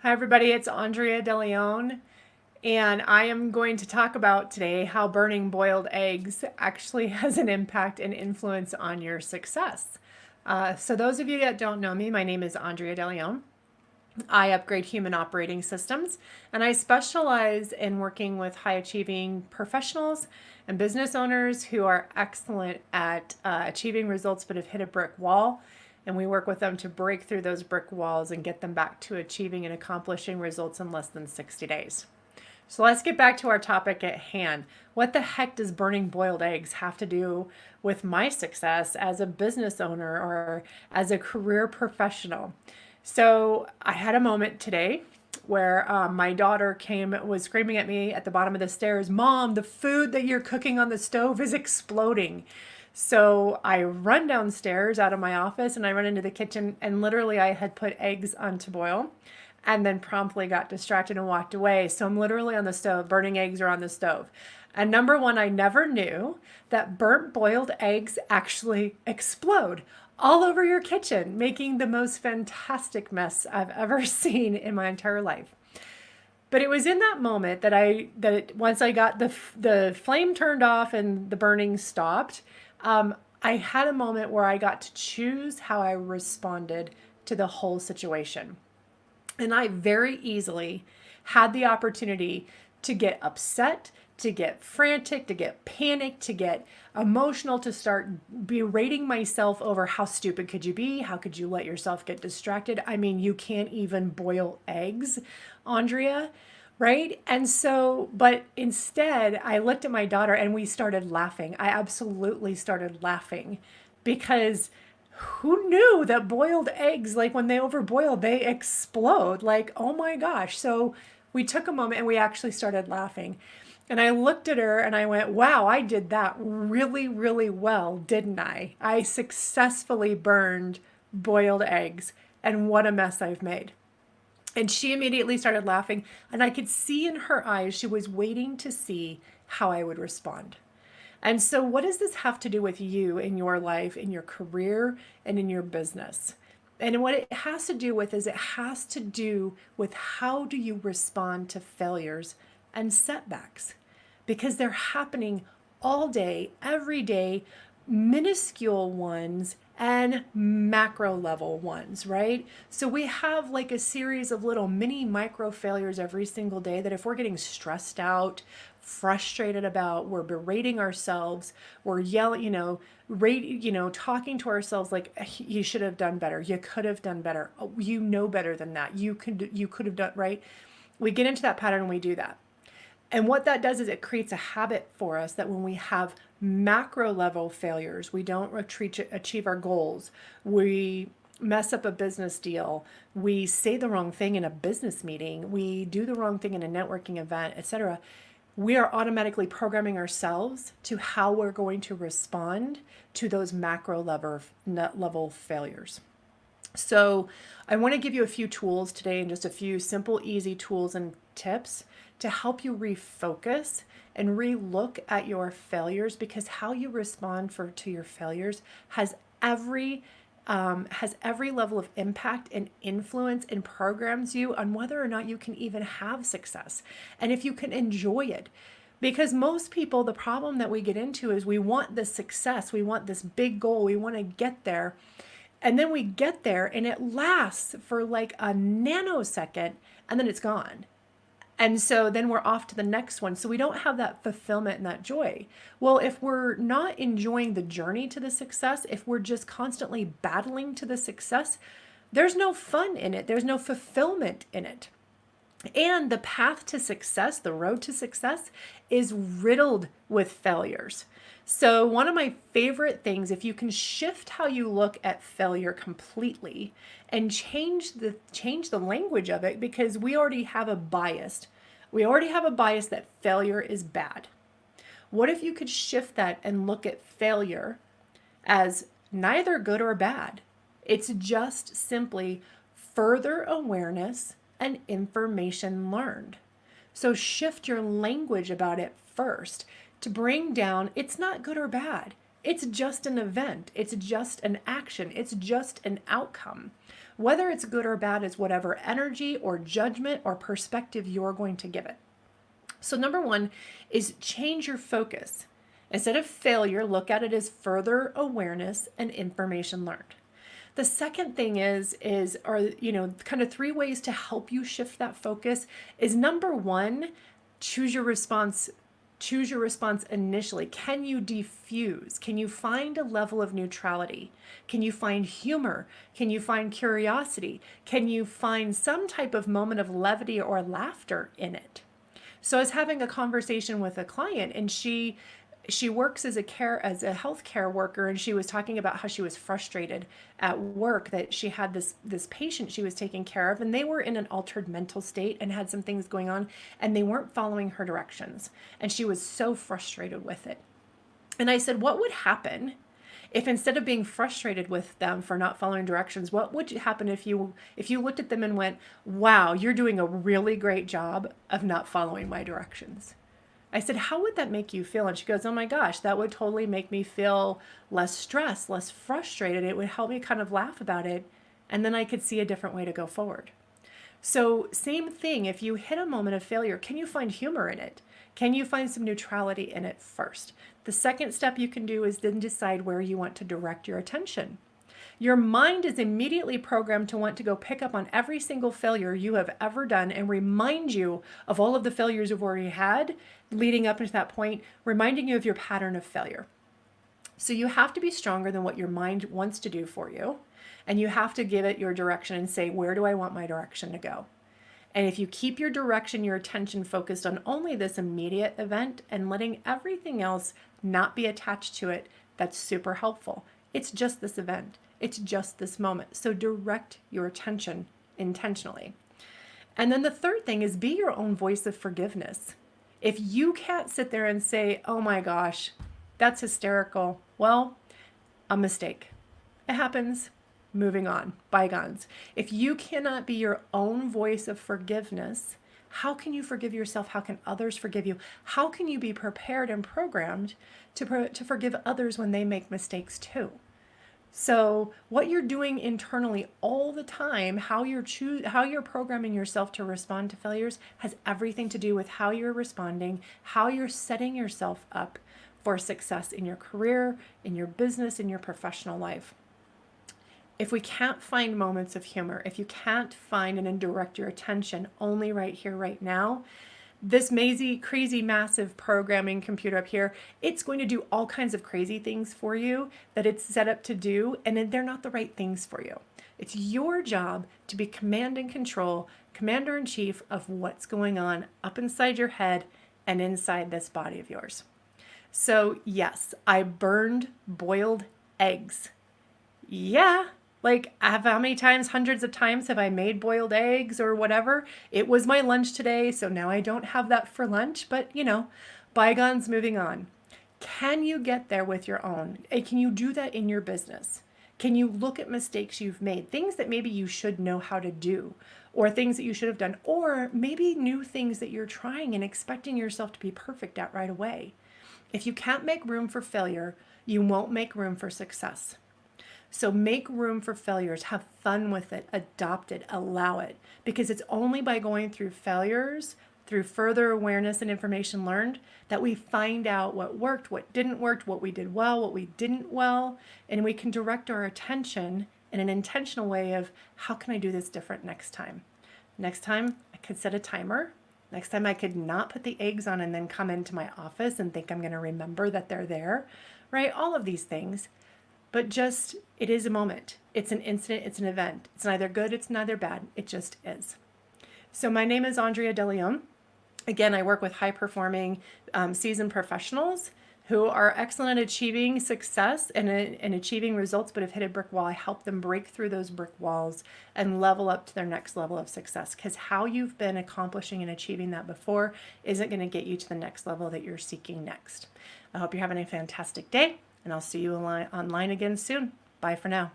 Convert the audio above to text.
Hi, everybody. It's Aundrea De Leon, and I am going to talk about today how burning boiled eggs actually has an impact and influence on your success. So, those of you that don't know me, my name is Aundrea De Leon. I upgrade human operating systems, and I specialize in working with high achieving professionals and business owners who are excellent at achieving results but have hit a brick wall. And we work with them to break through those brick walls and get them back to achieving and accomplishing results in less than 60 days. So let's get back to our topic at hand. What the heck does burning boiled eggs have to do with my success as a business owner or as a career professional? So I had a moment today where my daughter was screaming at me at the bottom of the stairs, "Mom, the food that you're cooking on the stove is exploding." So I run downstairs out of my office and I run into the kitchen, and literally I had put eggs on to boil and then promptly got distracted and walked away. So I'm literally on the stove, burning eggs are on the stove. And number one, I never knew that burnt boiled eggs actually explode all over your kitchen, making the most fantastic mess I've ever seen in my entire life. But it was in that moment once I got the flame turned off and the burning stopped, I had a moment where I got to choose how I responded to the whole situation. And I very easily had the opportunity to get upset, to get frantic, to get panicked, to get emotional, to start berating myself over how stupid could you be? How could you let yourself get distracted? I mean, you can't even boil eggs, Andrea, right? And so, but instead, I looked at my daughter and we started laughing. I absolutely started laughing because who knew that boiled eggs, like when they overboil, they explode? Like, oh my gosh. So we took a moment and we actually started laughing. And I looked at her and I went, wow, I did that really, really well, didn't I? I successfully burned boiled eggs, and what a mess I've made. And she immediately started laughing, and I could see in her eyes she was waiting to see how I would respond. And so, what does this have to do with you in your life, in your career, and in your business? And what it has to do with is it has to do with how do you respond to failures and setbacks, because they're happening all day, every day, minuscule ones and macro level ones, right? So we have like a series of little mini micro failures every single day that if we're getting stressed out, frustrated about, we're berating ourselves, we're yelling, talking to ourselves like you should have done better, you could have done better, oh, you know better than that, you could have done, right? We get into that pattern and we do that. And what that does is it creates a habit for us that when we have macro level failures, we don't achieve our goals, we mess up a business deal, we say the wrong thing in a business meeting, we do the wrong thing in a networking event, etc., we are automatically programming ourselves to how we're going to respond to those macro level failures. So, I want to give you a few tools today and just a few simple, easy tools and tips to help you refocus and re-look at your failures, because how you respond to your failures has every level of impact and influence and programs you on whether or not you can even have success and if you can enjoy it. Because most people, the problem that we get into is we want this success, we want this big goal, we want to get there. And then we get there and it lasts for like a nanosecond and then it's gone. And so then we're off to the next one. So we don't have that fulfillment and that joy. Well, if we're not enjoying the journey to the success, if we're just constantly battling to the success, there's no fun in it. There's no fulfillment in it. And the path to success, the road to success, is riddled with failures. So, one of my favorite things, if you can shift how you look at failure completely and change the language of it, because we already have a bias. We already have a bias that failure is bad. What if you could shift that and look at failure as neither good or bad? It's just simply further awareness and information learned. So shift your language about it first to bring down it's not good or bad. It's just an event. It's just an action. It's just an outcome. Whether it's good or bad is whatever energy or judgment or perspective you're going to give it. So number one is change your focus. Instead of failure, look at it as further awareness and information learned. The second thing kind of three ways to help you shift that focus is number one, choose your response initially. Can you diffuse? Can you find a level of neutrality? Can you find humor? Can you find curiosity? Can you find some type of moment of levity or laughter in it? So I was having a conversation with a client, and she works as a healthcare worker, and she was talking about how she was frustrated at work that she had this patient she was taking care of, and they were in an altered mental state and had some things going on, and they weren't following her directions, and she was so frustrated with it. And I said, what would happen if instead of being frustrated with them for not following directions, what would happen if you looked at them and went, wow, you're doing a really great job of not following my directions? I said, how would that make you feel? And she goes, oh my gosh, that would totally make me feel less stressed, less frustrated. It would help me kind of laugh about it. And then I could see a different way to go forward. So same thing, if you hit a moment of failure, can you find humor in it? Can you find some neutrality in it first? The second step you can do is then decide where you want to direct your attention. Your mind is immediately programmed to want to go pick up on every single failure you have ever done and remind you of all of the failures you've already had leading up to that point, reminding you of your pattern of failure. So you have to be stronger than what your mind wants to do for you, and you have to give it your direction and say, where do I want my direction to go? And if you keep your direction, your attention focused on only this immediate event and letting everything else not be attached to it, that's super helpful. It's just this event. It's just this moment. So direct your attention intentionally. And then the third thing is be your own voice of forgiveness. If you can't sit there and say, oh my gosh, that's hysterical. Well, a mistake. It happens. Moving on. Bygones. If you cannot be your own voice of forgiveness, how can you forgive yourself? How can others forgive you? How can you be prepared and programmed to forgive others when they make mistakes too? So what you're doing internally all the time, how you're programming yourself to respond to failures has everything to do with how you're responding, how you're setting yourself up for success in your career, in your business, in your professional life. If we can't find moments of humor, if you can't find and direct your attention only right here, right now, this crazy, massive programming computer up here, it's going to do all kinds of crazy things for you that it's set up to do, and they're not the right things for you. It's your job to be command and control, commander-in-chief of what's going on up inside your head and inside this body of yours. So yes, I burned boiled eggs. Yeah. Like, how many times, hundreds of times have I made boiled eggs or whatever? It was my lunch today, so now I don't have that for lunch, but bygones, moving on. Can you get there with your own? Can you do that in your business? Can you look at mistakes you've made, things that maybe you should know how to do, or things that you should have done, or maybe new things that you're trying and expecting yourself to be perfect at right away? If you can't make room for failure, you won't make room for success. So make room for failures, have fun with it, adopt it, allow it, because it's only by going through failures, through further awareness and information learned, that we find out what worked, what didn't work, what we did well, what we didn't well, and we can direct our attention in an intentional way of how can I do this different next time? Next time I could set a timer. Next time I could not put the eggs on and then come into my office and think I'm going to remember that they're there, right? All of these things. But just, it is a moment. It's an incident. It's an event. It's neither good. It's neither bad. It just is. So my name is Aundrea De Leon. Again, I work with high-performing seasoned professionals who are excellent at achieving success and achieving results, but have hit a brick wall. I help them break through those brick walls and level up to their next level of success, because how you've been accomplishing and achieving that before isn't going to get you to the next level that you're seeking next. I hope you're having a fantastic day, and I'll see you online again soon. Bye for now.